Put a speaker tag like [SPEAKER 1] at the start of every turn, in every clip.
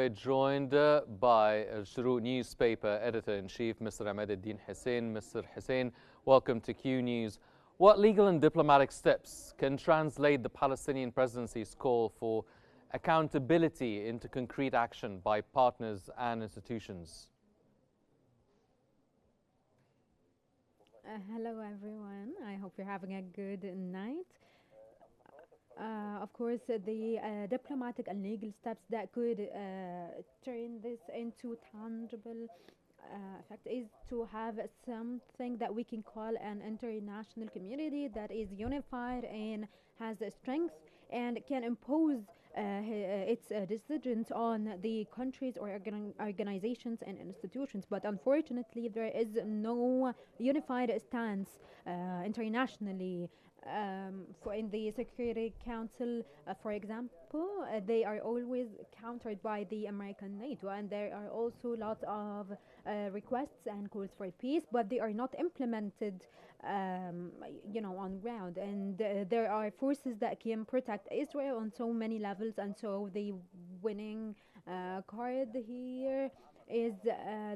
[SPEAKER 1] we're joined by Al-Shorouk newspaper editor-in-chief, Mr. Ahmed Hussein. Mr. Hussein, welcome to Q News. What legal and diplomatic steps can translate the Palestinian presidency's call for accountability into concrete action by partners and institutions?
[SPEAKER 2] Hello everyone, I hope you're having a good night. Of course, the diplomatic and legal steps that could turn this into tangible effect is to have something that we can call an international community that is unified and has the strength and can impose its decisions on the countries or organizations and institutions. But unfortunately, there is no unified stance internationally. For in the Security Council, for example, they are always countered by the American NATO, and there are also lots of requests and calls for peace, but they are not implemented, on ground. And there are forces that can protect Israel on so many levels, and so the winning card here is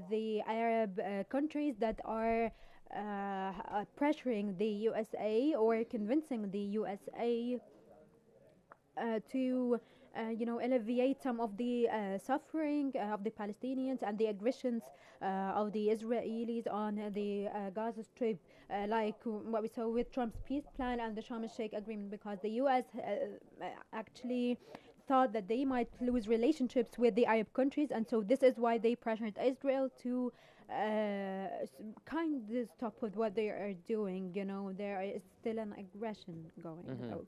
[SPEAKER 2] the Arab countries that are pressuring the USA or convincing the USA to alleviate some of the suffering of the Palestinians and the aggressions of the Israelis on the Gaza Strip, like what we saw with Trump's peace plan and the Sharm el-Sheikh agreement, because the US actually thought that they might lose relationships with the Arab countries, and so this is why they pressured Israel to kind of stop with what they are doing. There is still an aggression going on.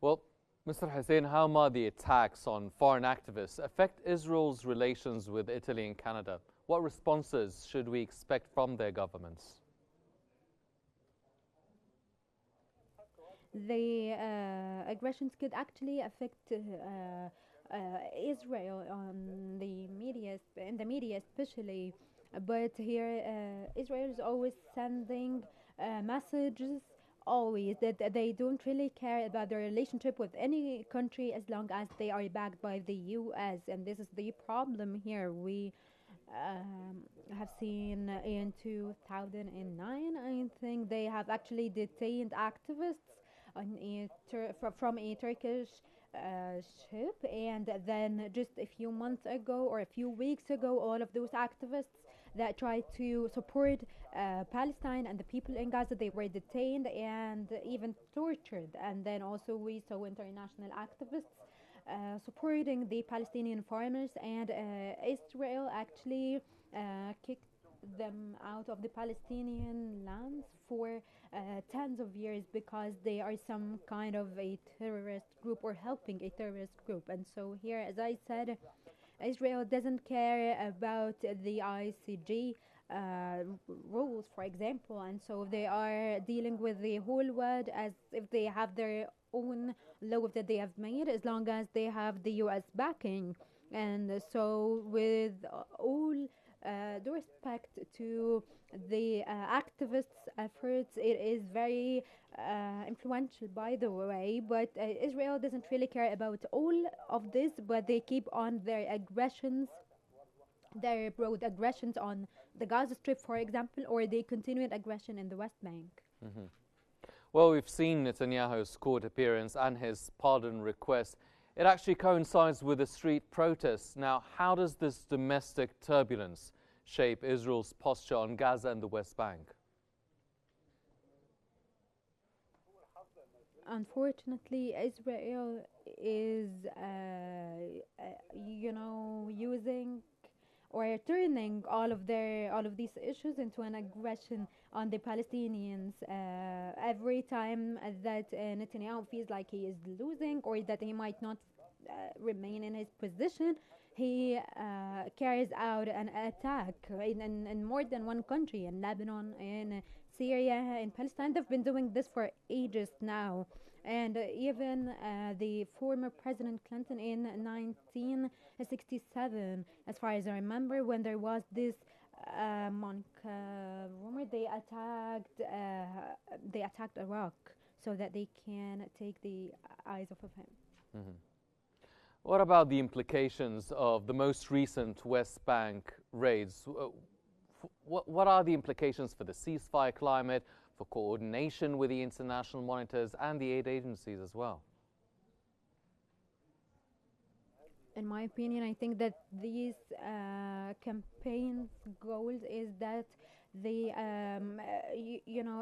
[SPEAKER 1] Well, Mr. Hussein, how might the attacks on foreign activists affect Israel's relations with Italy and Canada? What responses should we expect from their governments?
[SPEAKER 2] The aggressions could actually affect Israel on the media, in the media especially. But here, Israel is always sending messages, always, that they don't really care about their relationship with any country as long as they are backed by the US. And this is the problem here. We have seen in 2009, I think, they have actually detained activists on from a Turkish ship, and then just a few months ago or a few weeks ago, all of those activists that tried to support Palestine and the people in Gaza, they were detained and even tortured. And then also we saw international activists supporting the Palestinian farmers, and Israel actually kicked them out of the Palestinian lands for tens of years because they are some kind of a terrorist group or helping a terrorist group. And so here, as I said, Israel doesn't care about the ICJ rules, for example, and so they are dealing with the whole world as if they have their own law that they have made, as long as they have the US backing. And so with all due respect to the activists' efforts, it is very influential, by the way, but Israel doesn't really care about all of this, but they keep on their aggressions, their broad aggressions on the Gaza Strip, for example, or the continued aggression in the West Bank.
[SPEAKER 1] Well, we've seen Netanyahu's court appearance and his pardon request. It actually coincides with the street protests. Now, how does this domestic turbulence shape Israel's posture on Gaza and the West Bank?
[SPEAKER 2] Unfortunately, Israel is, using or turning all of these issues into an aggression on the Palestinians. Every time that Netanyahu feels like he is losing or that he might not remain in his position, he carries out an attack in more than one country, in Lebanon, in Syria, in Palestine. They've been doing this for ages now. And even the former President Clinton in 1967, as far as I remember, when there was this rumor, they attacked Iraq so that they can take the eyes off of him.
[SPEAKER 1] What about the implications of the most recent West Bank raids? What are the implications for the ceasefire climate, for coordination with the international monitors and the aid agencies as well?
[SPEAKER 2] In my opinion, I think that these campaigns' goals is that the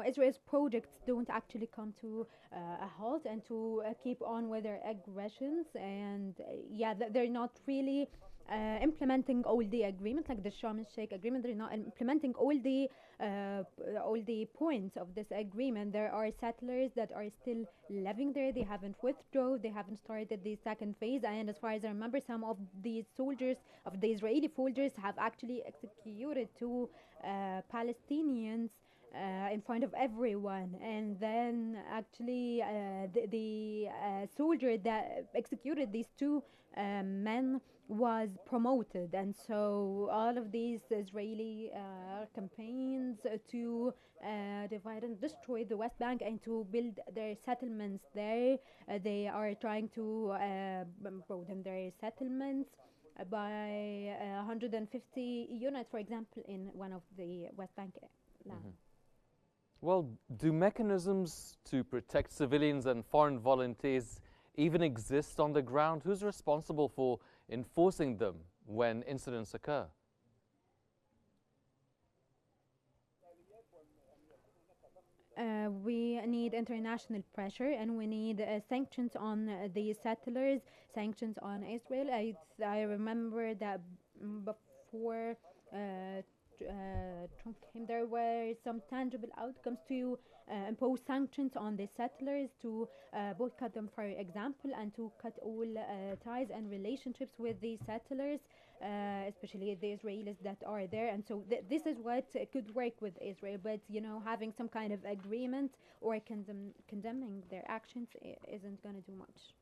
[SPEAKER 2] Israel's projects don't actually come to a halt and to keep on with their aggressions, and they're not really implementing all the agreements like the Sharm el-Sheikh agreement. They're not implementing all the points of this agreement. There are settlers that are still living there. They haven't withdrawn. They haven't started the second phase. And as far as I remember, some of the soldiers, of the Israeli soldiers, have actually executed two Palestinians in front of everyone, and then actually the soldier that executed these two men was promoted. And so all of these Israeli campaigns to divide and destroy the West Bank and to build their settlements there, they are trying to broaden their settlements by 150 units, for example, in one of the West Bank land.
[SPEAKER 1] Well, do mechanisms to protect civilians and foreign volunteers even exist on the ground? Who's responsible for enforcing them when incidents occur?
[SPEAKER 2] We need international pressure, and we need sanctions on the settlers, sanctions on Israel. I remember that before Trump came, there were some tangible outcomes to impose sanctions on the settlers, to boycott them, for example, and to cut all ties and relationships with the settlers, especially the Israelis that are there. And so this is what could work with Israel, but having some kind of agreement or condemning their actions isn't going to do much.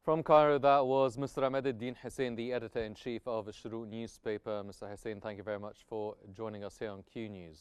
[SPEAKER 1] From Cairo, that was Mr. Ahmed Hussein, the editor-in-chief of Al-Shorouk newspaper. Mr. Hussein, thank you very much for joining us here on Q News.